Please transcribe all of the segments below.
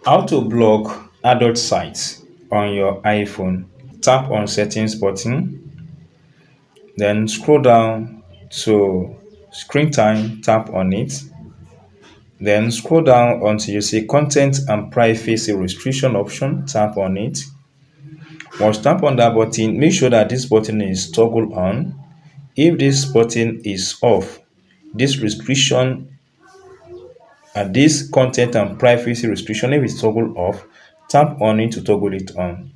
How to block adult sites on your iPhone. Tap on settings button, then scroll down to screen time, tap on it. Then scroll down until you see content and privacy restriction option, tap on it. Once tap on that button, make sure that this button is toggle on. If this button is off, this restriction and this content and privacy restriction, if it's toggle off, tap on it to toggle it on.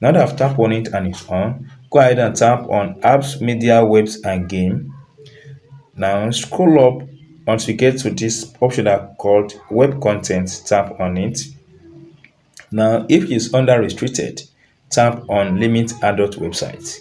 Now that I've tapped on it and it's on, go ahead and tap on apps, media, webs, and game. Now scroll up until you get to this option that called web content. Tap on it. Now, if it's under restricted, tap on limit adult websites.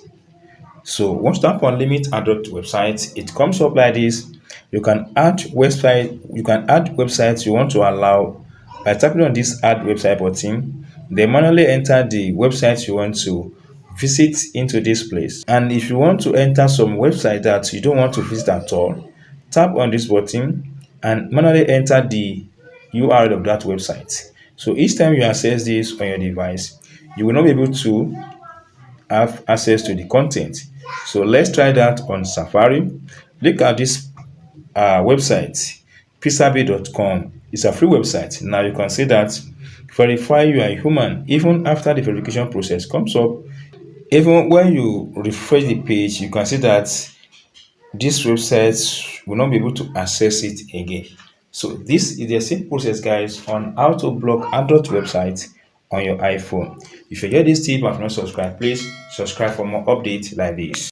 So once you tap on limit adult websites, it comes up like this. You can add websites you want to allow by tapping on this add website button. They manually enter the websites you want to visit into this place. And if you want to enter some website that you don't want to visit at all, tap on this button and manually enter the URL of that website. So each time you access this on your device, you will not be able to have access to the content. So let's try that on Safari. Look at this website, pizzabe.com. It's a free website. Now you can see that verify you are a human. Even after the verification process comes up, even when you refresh the page, you can see that this website will not be able to access it again. So this is the simple process, guys, on how to block adult websites on your iPhone. If you get this tip and have not subscribed, please subscribe for more updates like this.